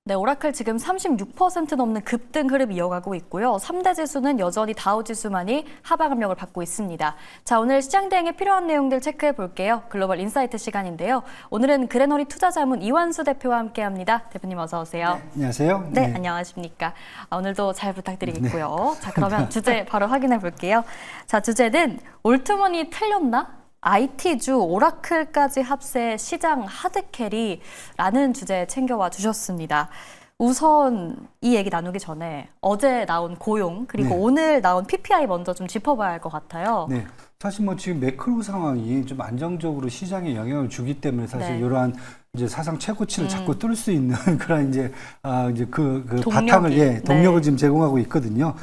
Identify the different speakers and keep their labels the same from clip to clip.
Speaker 1: 네, 오라클 지금 36% 넘는 급등 흐름 이어가고 있고요. 3대 지수는 여전히 다우 지수만이 하방 압력을 받고 있습니다. 자, 오늘 시장 대응에 필요한 내용들 체크해 볼게요. 글로벌 인사이트 시간인데요. 오늘은 그레너리 투자자문 이완수 대표와 함께합니다. 대표님 어서 오세요.
Speaker 2: 네, 안녕하세요.
Speaker 1: 네, 안녕하십니까. 오늘도 잘 부탁드리겠고요. 자, 그러면 주제 바로 확인해 볼게요. 자, 주제는 올트머니 틀렸나? IT주 오라클까지 합세 시장 하드캐리라는 주제 챙겨와 주셨습니다. 우선 이 얘기 나누기 전에 어제 나온 고용 그리고 오늘 나온 PPI 먼저 좀 짚어봐야 할 것 같아요.
Speaker 2: 네, 사실 뭐 지금 매크로 상황이 좀 안정적으로 시장에 영향을 주기 때문에 사실 이러한 이제 사상 최고치를 자꾸 뚫을 수 있는 그런 이제 그 바탕을 동력을 지금 제공하고 있거든요.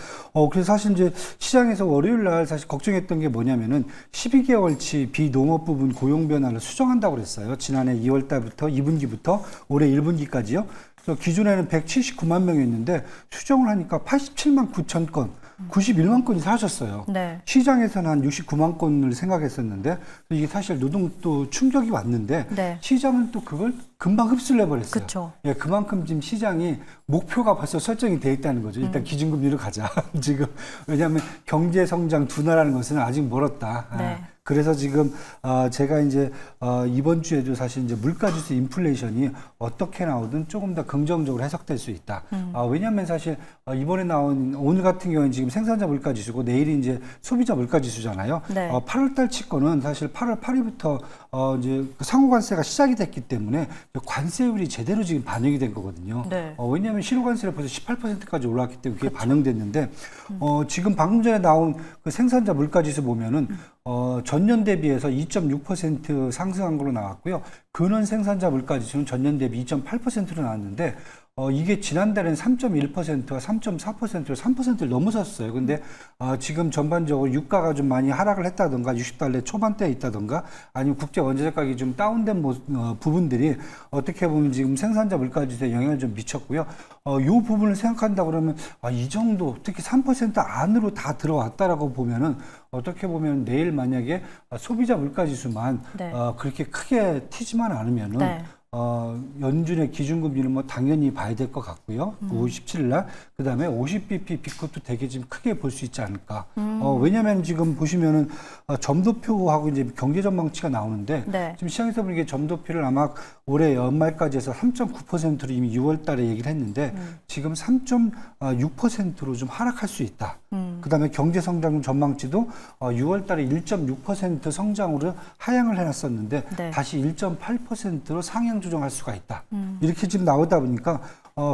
Speaker 2: 그래서 사실 이제 시장에서 월요일 날 사실 걱정했던 게 뭐냐면은 12개월치 비농업 부분 고용 변화를 수정한다고 그랬어요. 지난해 2월 달부터 2분기부터 올해 1분기까지요. 그래서 기존에는 179만 명이었는데 수정을 하니까 87만 9천 건. 91만 건이 사라졌어요.
Speaker 1: 네.
Speaker 2: 시장에서는 한 69만 건을 생각했었는데 이게 사실 노동 또 충격이 왔는데 시장은 또 그걸 금방 흡수를 해버렸어요.
Speaker 1: 그쵸.
Speaker 2: 예, 그만큼 지금 시장이 목표가 벌써 설정이 돼 있다는 거죠. 일단 기준금리로 가자. 지금 왜냐하면 경제 성장 둔화라는 것은 아직 멀었다. 그래서 지금 제가 이제 이번 주에도 사실 이제 물가지수 인플레이션이 어떻게 나오든 조금 더 긍정적으로 해석될 수 있다. 왜냐하면 사실 이번에 나온 오늘 같은 경우는 지금 생산자 물가지수고 내일이 이제 소비자 물가지수잖아요. 8월달 치고는 사실 8월 8일부터 이제 상호관세가 시작이 됐기 때문에 관세율이 제대로 지금 반영이 된 거거든요. 왜냐하면 실효관세를 벌써 18%까지 올라왔기 때문에 그게 반영됐는데 지금 방금 전에 나온 그 생산자 물가지수 보면은 전년 대비해서 2.6% 상승한 걸로 나왔고요. 근원 생산자 물가지수는 전년 대비 2.8%로 나왔는데 이게 지난달에는 3.1%와 3.4%로 3%를 넘어섰어요. 근데 지금 전반적으로 유가가 좀 많이 하락을 했다던가 60달러 초반대에 있다던가 아니면 국제 원자재 가격이 좀 다운된 부분들이 어떻게 보면 지금 생산자 물가지수에 영향을 좀 미쳤고요. 이 부분을 생각한다 그러면 이 정도 특히 3% 안으로 다 들어왔다라고 보면은 어떻게 보면 내일 만약에 소비자 물가지수만 그렇게 크게 튀지만 않으면은 연준의 기준금리는 뭐 당연히 봐야 될 것 같고요. 5월 17일 날. 그 다음에 50bp 비컷도 되게 좀 크게 볼 수 있지 않을까. 왜냐면 지금 보시면은 점도표하고 이제 경제 전망치가 나오는데 지금 시장에서 보니까 점도표를 아마 올해 연말까지 해서 3.9%로 이미 6월 달에 얘기를 했는데 지금 3.6%로 좀 하락할 수 있다. 그 다음에 경제 성장 전망치도 6월 달에 1.6% 성장으로 하향을 해놨었는데 다시 1.8%로 상향 조정할 수가 있다. 이렇게 지금 나오다 보니까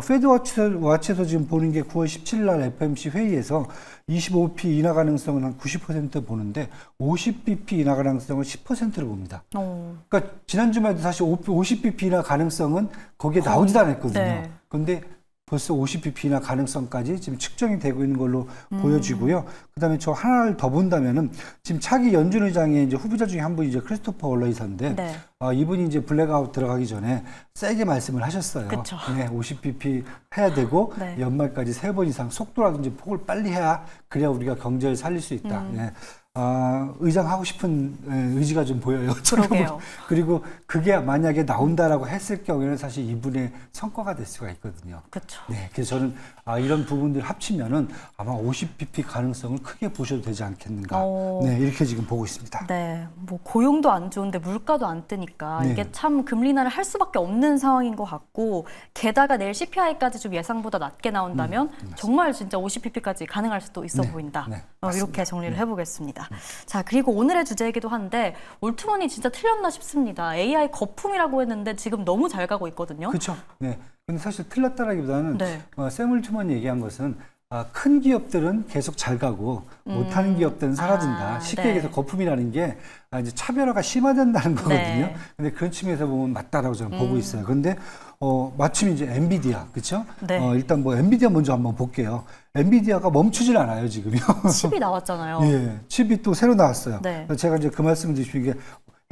Speaker 2: 페드 와치에서 지금 보는 게 9월 17일 날 FOMC 회의에서 25bp 인하 가능성은 한 90% 보는데 50bp 인하 가능성은 10%를 봅니다. 그러니까 지난주만 해도 사실 50bp 인하 가능성은 거기에 나오지도 않았거든요. 그런데 벌써 50bp 인하 가능성까지 지금 측정이 되고 있는 걸로 보여지고요. 그다음에 저 하나를 더 본다면은 지금 차기 연준 의장의 이제 후보자 중에 한 분이 이제 크리스토퍼 월러이사인데 이분이 이제 블랙아웃 들어가기 전에 세게 말씀을 하셨어요. 50bp 해야 되고 연말까지 3번 이상 속도라든지 폭을 빨리 해야 그래야 우리가 경제를 살릴 수 있다. 의장 하고 싶은 의지가 좀 보여요. 그리고 그게 만약에 나온다라고 했을 경우에는 사실 이분의 성과가 될 수가 있거든요. 그래서 저는 이런 부분들 합치면은 아마 50bp 가능성을 크게 보셔도 되지 않겠는가. 이렇게 지금 보고 있습니다.
Speaker 1: 뭐 고용도 안 좋은데 물가도 안 뜨니까 이게 참 금리 인하를 할 수밖에 없는 상황인 것 같고 게다가 내일 CPI까지 좀 예상보다 낮게 나온다면 정말 진짜 50bp까지 가능할 수도 있어 보인다. 이렇게 정리를 해보겠습니다. 자, 그리고 오늘의 주제이기도 한데 올트머니 진짜 틀렸나 싶습니다. AI 거품이라고 했는데 지금 너무 잘 가고 있거든요.
Speaker 2: 그렇죠. 근데 사실 틀렸다라기보다는 샘 올트먼이 얘기한 것은 큰 기업들은 계속 잘 가고 못하는 기업들은 사라진다. 쉽게 얘기해서 거품이라는 게 이제 차별화가 심화된다는 거거든요. 근데 그런 측면에서 보면 맞다라고 저는 보고 있어요. 근데 마침 이제 엔비디아, 그렇죠? 일단 뭐 엔비디아 먼저 한번 볼게요. 엔비디아가 멈추질 않아요, 지금요.
Speaker 1: 칩이 나왔잖아요.
Speaker 2: 칩이 또 새로 나왔어요. 제가 이제 그 말씀을 드리는 게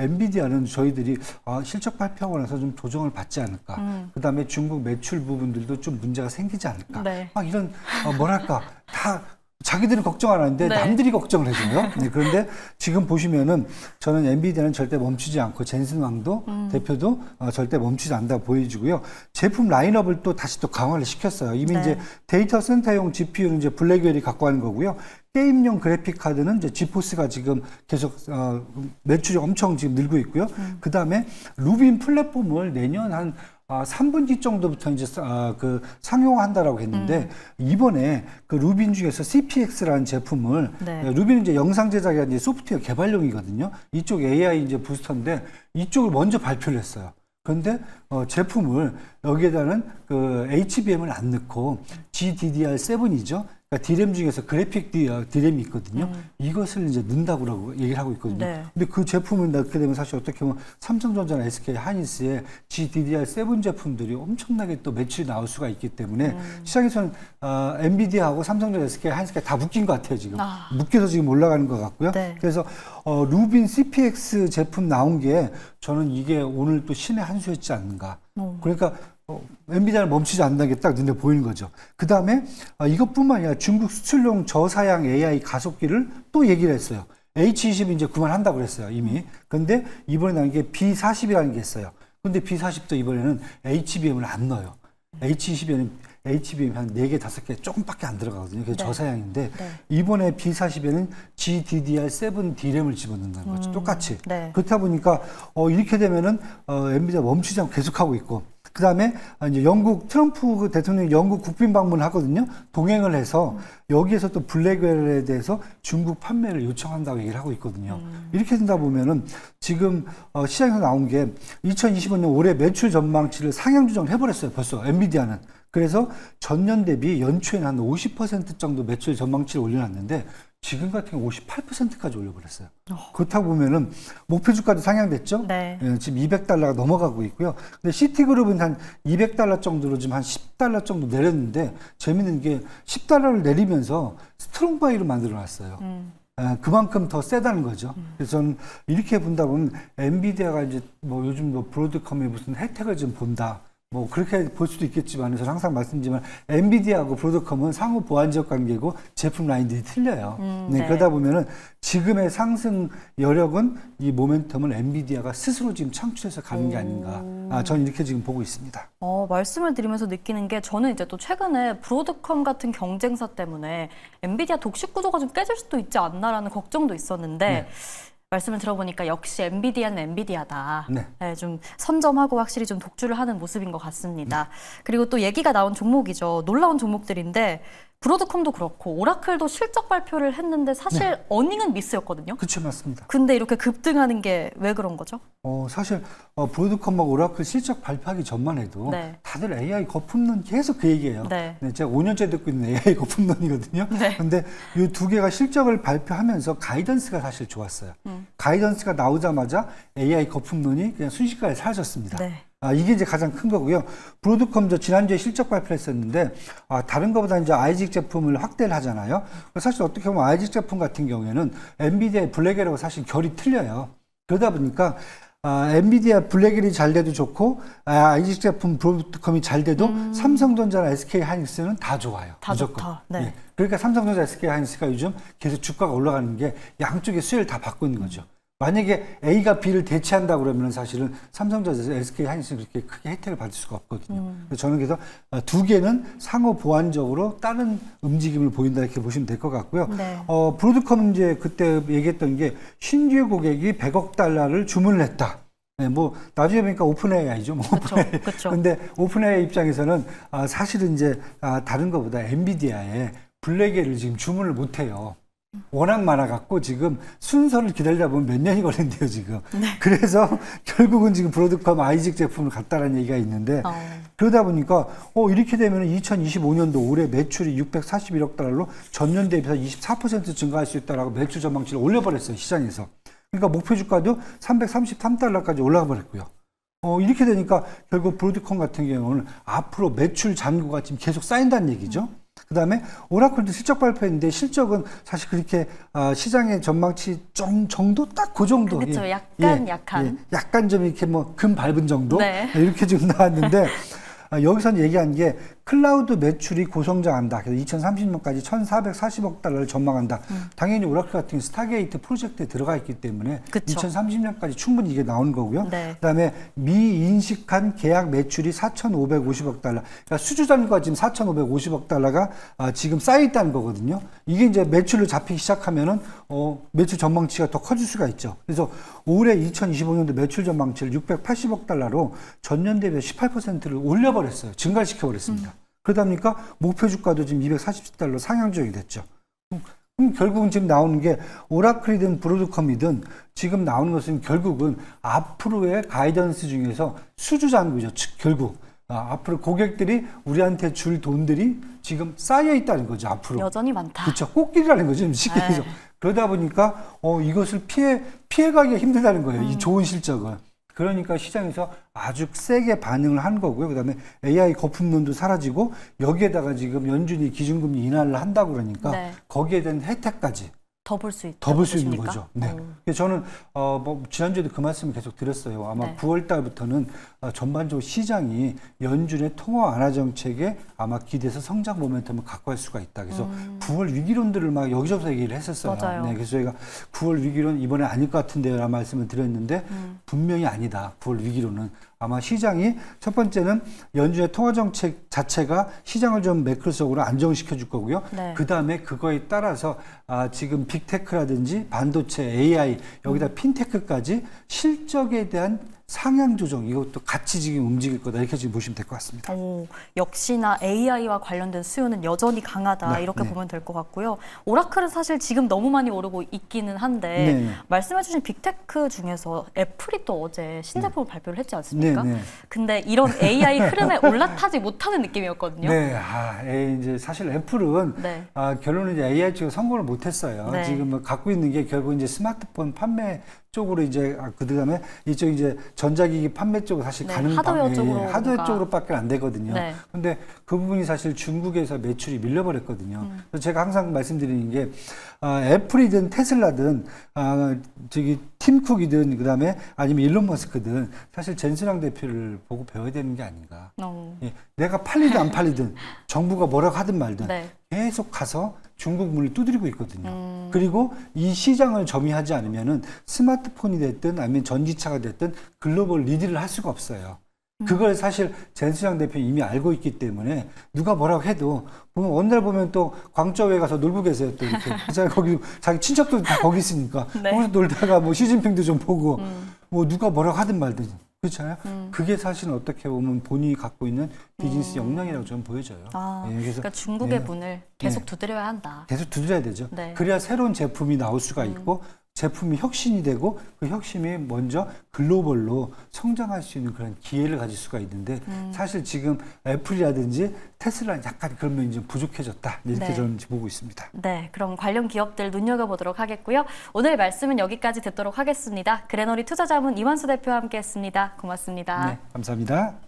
Speaker 2: 엔비디아는 저희들이 실적 발표하고 나서 좀 조정을 받지 않을까. 그다음에 중국 매출 부분들도 좀 문제가 생기지 않을까. 막 이런 뭐랄까 다 자기들은 걱정 안 하는데
Speaker 1: 네.
Speaker 2: 남들이 걱정을 해줘요. 네, 그런데 지금 보시면은 저는 엔비디아는 절대 멈추지 않고 젠슨 왕도 대표도 절대 멈추지 않는다 보여지고요. 제품 라인업을 또 다시 또 강화를 시켰어요. 이미
Speaker 1: 네.
Speaker 2: 이제 데이터 센터용 GPU는 이제 블랙웰이 갖고 가는 거고요. 게임용 그래픽 카드는 이제 지포스가 지금 계속 매출이 엄청 지금 늘고 있고요. 그 다음에 루빈 플랫폼을 내년 한 3분기 정도부터 이제 그 상용화한다라고 했는데 이번에 그 루빈 중에서 CPX라는 제품을
Speaker 1: 네.
Speaker 2: 루빈은 이제 영상 제작이 이제 소프트웨어 개발용이거든요. 이쪽 AI 이제 부스터인데 이쪽을 먼저 발표를 했어요. 그런데 제품을 여기에다는 그 HBM을 안 넣고 GDDR7이죠. 그러니까 D램 중에서 그래픽 D램이 있거든요. 이것을 이제 넣는다고 얘기를 하고 있거든요.
Speaker 1: 네.
Speaker 2: 근데 그 제품을 넣게 되면 사실 어떻게 보면 삼성전자나 SK 하이닉스의 GDDR7 제품들이 엄청나게 또 매출이 나올 수가 있기 때문에 시장에서는 엔비디아하고 삼성전자, SK 하이닉스가 다 묶인 것 같아요 지금. 묶여서 지금 올라가는 것 같고요.
Speaker 1: 네.
Speaker 2: 그래서 루빈 CPX 제품 나온 게 저는 이게 오늘 또 신의 한 수였지 않는가. 그러니까 엔비디아를 멈추지 않는다는 게 딱 눈에 보이는 거죠. 그 다음에 이것뿐만 아니라 중국 수출용 저사양 AI 가속기를 또 얘기를 했어요. H20 이제 그만한다고 그랬어요, 이미. 근데 이번에 나온 게 B40이라는 게 있어요. 근데 B40도 이번에는 HBM을 안 넣어요. H20에는 HBM 한 4개, 5개 조금밖에 안 들어가거든요. 그게 저사양인데 이번에 B40에는 GDDR7 D램을 집어넣는다는 거죠. 똑같이.
Speaker 1: 네.
Speaker 2: 그렇다 보니까 이렇게 되면은 엔비디아 멈추지 않고 계속하고 있고 그 다음에 이제 영국 트럼프 대통령이 영국 국빈 방문을 하거든요. 동행을 해서 여기에서 또 블랙웰에 대해서 중국 판매를 요청한다고 얘기를 하고 있거든요. 이렇게 된다 보면은 지금 시장에서 나온 게 2025년 올해 매출 전망치를 상향 조정을 해버렸어요. 벌써 엔비디아는. 그래서 전년 대비 연초에는 한 50% 정도 매출 전망치를 올려놨는데 지금 같은 경우 58%까지 올려버렸어요. 그렇다고 보면은 목표 주가도 상향됐죠?
Speaker 1: 네.
Speaker 2: 예, 지금 $200가 넘어가고 있고요. 근데 시티그룹은 한 $200 정도로 지금 한 $10 정도 내렸는데 재밌는 게 $10를 내리면서 스트롱바이로 만들어 놨어요. 그만큼 더 세다는 거죠. 그래서 저는 이렇게 본다 보면 엔비디아가 이제 뭐 요즘 뭐 브로드컴에 무슨 혜택을 좀 본다. 뭐 그렇게 볼 수도 있겠지만 저는 항상 말씀드리지만 엔비디아하고 브로드컴은 상호 보완적 관계고 제품 라인들이 틀려요. 네,
Speaker 1: 네.
Speaker 2: 그러다 보면은 지금의 상승 여력은 이 모멘텀을 엔비디아가 스스로 지금 창출해서 가는 게 아닌가. 저는 이렇게 지금 보고 있습니다.
Speaker 1: 말씀을 드리면서 느끼는 게 저는 이제 또 최근에 브로드컴 같은 경쟁사 때문에 엔비디아 독식 구조가 좀 깨질 수도 있지 않나라는 걱정도 있었는데 말씀을 들어보니까 역시 엔비디아는 엔비디아다.
Speaker 2: 네.
Speaker 1: 네, 좀 선점하고 확실히 좀 독주를 하는 모습인 것 같습니다. 그리고 또 얘기가 나온 종목이죠. 놀라운 종목들인데 브로드컴도 그렇고 오라클도 실적 발표를 했는데 사실 어닝은 미스였거든요.
Speaker 2: 그렇죠, 맞습니다.
Speaker 1: 근데 이렇게 급등하는 게 왜 그런 거죠?
Speaker 2: 사실 브로드컴하고 오라클 실적 발표하기 전만 해도 다들 AI 거품론 계속 그 얘기예요.
Speaker 1: 네.
Speaker 2: 제가 5년째 듣고 있는 AI 거품론이거든요. 그런데 이 두 개가 실적을 발표하면서 가이던스가 사실 좋았어요. 가이던스가 나오자마자 AI 거품론이 그냥 순식간에 사라졌습니다. 이게 이제 가장 큰 거고요. 브로드컴 지난주에 실적 발표를 했었는데, 다른 것보다 이제 아이직 제품을 확대를 하잖아요. 사실 어떻게 보면 아이직 제품 같은 경우에는 엔비디아의 블랙웰하고 사실 결이 틀려요. 그러다 보니까, 엔비디아 블랙웰이 잘 돼도 좋고, 아이직 제품 브로드컴이 잘 돼도 삼성전자나 SK 하이닉스는 다 좋아요.
Speaker 1: 다
Speaker 2: 무조건.
Speaker 1: 좋다. 네.
Speaker 2: 예. 그러니까 삼성전자, SK 하이닉스가 요즘 계속 주가가 올라가는 게 양쪽의 수혜를 다 받고 있는 거죠. 만약에 A가 B를 대체한다 그러면 사실은 삼성전자, SK 하이닉스는 그렇게 크게 혜택을 받을 수가 없거든요. 그래서 저는 그래서 두 개는 상호 보완적으로 다른 움직임을 보인다 이렇게 보시면 될 것 같고요. 브로드컴은 이제 그때 얘기했던 게 신규 고객이 $100억 주문을 했다. 네, 뭐 나중에 보니까 오픈 AI죠. 뭐
Speaker 1: 그렇죠.
Speaker 2: 근데 오픈 AI 입장에서는 사실은 이제 다른 것보다 엔비디아에 블랙웰을 지금 주문을 못 해요. 워낙 많아갖고 지금 순서를 기다리다 보면 몇 년이 걸린대요, 지금. 그래서 결국은 지금 브로드컴 아이직 제품을 갖다라는 얘기가 있는데 그러다 보니까 이렇게 되면 2025년도 올해 매출이 $641억 전년 대비해서 24% 증가할 수 있다라고 매출 전망치를 올려버렸어요, 시장에서. 그러니까 목표 주가도 $333까지 올라가 버렸고요. 이렇게 되니까 결국 브로드컴 같은 경우는 앞으로 매출 잔고가 지금 계속 쌓인다는 얘기죠. 그 다음에 오라클도 실적 발표했는데 실적은 사실 그렇게 시장의 전망치 정도 딱 그 정도.
Speaker 1: 그렇죠. 약간
Speaker 2: 약간 좀 이렇게 뭐 금 밟은 정도 이렇게 지금 나왔는데 여기서 얘기한 게 클라우드 매출이 고성장한다. 그래서 2030년까지 1,440억 달러를 전망한다. 당연히 오라클 같은 경우 스타게이트 프로젝트에 들어가 있기 때문에
Speaker 1: 그쵸.
Speaker 2: 2030년까지 충분히 이게 나오는 거고요.
Speaker 1: 네.
Speaker 2: 그다음에 미인식한 계약 매출이 4,550억 달러. 그러니까 수주전과 지금 4,550억 달러가 지금 쌓여 있다는 거거든요. 이게 이제 매출로 잡히기 시작하면은 매출 전망치가 더 커질 수가 있죠. 그래서 올해 2025년도 매출 전망치를 680억 달러로 전년 대비 18%를 올려버렸어요. 증가시켜버렸습니다. 그러다 보니까 목표 주가도 지금 240달러 상향 조정이 됐죠. 그럼 결국은 지금 나오는 게 오라클이든 브로드컴이든 지금 나오는 것은 결국은 앞으로의 가이던스 중에서 수주 잔고죠. 즉 결국 앞으로 고객들이 우리한테 줄 돈들이 지금 쌓여 있다는 거죠. 앞으로
Speaker 1: 여전히 많다.
Speaker 2: 그렇죠. 꽃길이라는 거죠. 쉽게 해서. 그러다 보니까 이것을 피해가기가 힘들다는 거예요. 이 좋은 실적을. 그러니까 시장에서 아주 세게 반응을 한 거고요. 그다음에 AI 거품론도 사라지고 여기에다가 지금 연준이 기준금리 인하를 한다고 그러니까
Speaker 1: 네.
Speaker 2: 거기에 대한 혜택까지
Speaker 1: 더 볼 수 있다.
Speaker 2: 더 볼 수 있는 거죠. 네. 그래서 저는 지난주에도 그 말씀을 계속 드렸어요. 아마
Speaker 1: 네.
Speaker 2: 9월 달부터는 전반적으로 시장이 연준의 통화 완화 정책에 아마 기대서 성장 모멘텀을 갖고 갈 수가 있다. 그래서 9월 위기론들을 막 여기저기서 얘기를 했었어요.
Speaker 1: 맞아요.
Speaker 2: 네, 그래서 저희가 9월 위기론 이번에 아닐 것 같은데요라는 말씀을 드렸는데 분명히 아니다. 9월 위기론은 아마 시장이 첫 번째는 연준의 통화 정책 자체가 시장을 좀 매크로적으로 안정시켜 줄 거고요.
Speaker 1: 네.
Speaker 2: 그 다음에 그거에 따라서 지금 빅테크라든지 반도체, AI 여기다 핀테크까지 실적에 대한 상향 조정 이것도 같이 지금 움직일 거다 이렇게 지금 보시면 될 것 같습니다.
Speaker 1: 역시나 AI와 관련된 수요는 여전히 강하다
Speaker 2: 네,
Speaker 1: 이렇게
Speaker 2: 네.
Speaker 1: 보면 될 것 같고요. 오라클은 사실 지금 너무 많이 오르고 있기는 한데
Speaker 2: 네.
Speaker 1: 말씀해주신 빅테크 중에서 애플이 또 어제 신제품을 발표를 했지 않습니까?
Speaker 2: 네, 네.
Speaker 1: 근데 이런 AI 흐름에 올라타지 못하는 느낌이었거든요.
Speaker 2: 네, 이제 사실 애플은
Speaker 1: 네.
Speaker 2: 결론은 이제 AI 쪽에 성공을 못했어요.
Speaker 1: 네.
Speaker 2: 지금 뭐 갖고 있는 게 결국 이제 스마트폰 판매 쪽으로 이제 그다음에 이쪽 이제 전자기기 판매 쪽으로 사실
Speaker 1: 네,
Speaker 2: 가는
Speaker 1: 하드웨어 쪽으로
Speaker 2: 하드웨어
Speaker 1: 뭔가.
Speaker 2: 쪽으로밖에 안 되거든요.
Speaker 1: 네.
Speaker 2: 근데 그 부분이 사실 중국에서 매출이 밀려버렸거든요. 그래서 제가 항상 말씀드리는 게 애플이든 테슬라든 저기 팀 쿡이든 그다음에 아니면 일론 머스크든 사실 젠슨왕 대표를 보고 배워야 되는 게 아닌가. 예, 내가 팔리든 안 팔리든 정부가 뭐라고 하든 말든
Speaker 1: 네.
Speaker 2: 계속 가서 중국 문을 두드리고 있거든요. 그리고 이 시장을 점유하지 않으면은 스마트폰이 됐든 아니면 전기차가 됐든 글로벌 리드를 할 수가 없어요. 그걸 사실 젠스장 대표 이미 알고 있기 때문에 누가 뭐라고 해도 보면 어느 날 보면 또 광저우에 가서 놀고 계세요. 또 이렇게. 그래서 거기 자기 친척도 다 거기 있으니까
Speaker 1: 네.
Speaker 2: 거기서 놀다가 뭐 시진핑도 좀 보고 뭐 누가 뭐라고 하든 말든 그렇잖아요. 그게 사실 어떻게 보면 본인이 갖고 있는 비즈니스 역량이라고 저는 보여져요.
Speaker 1: 아,
Speaker 2: 예, 그래서
Speaker 1: 그러니까 중국의
Speaker 2: 네.
Speaker 1: 문을 계속
Speaker 2: 네.
Speaker 1: 두드려야 한다.
Speaker 2: 계속 두드려야 되죠.
Speaker 1: 네.
Speaker 2: 그래야 새로운 제품이 나올 수가 있고 제품이 혁신이 되고 그 혁신이 먼저 글로벌로 성장할 수 있는 그런 기회를 가질 수가 있는데 사실 지금 애플이라든지 테슬라는 약간 그런 면이 좀 부족해졌다. 이렇게
Speaker 1: 네.
Speaker 2: 저는 보고 있습니다.
Speaker 1: 네, 그럼 관련 기업들 눈여겨보도록 하겠고요. 오늘 말씀은 여기까지 듣도록 하겠습니다. 그레너리 투자자문 이완수 대표와 함께했습니다. 고맙습니다.
Speaker 2: 네, 감사합니다.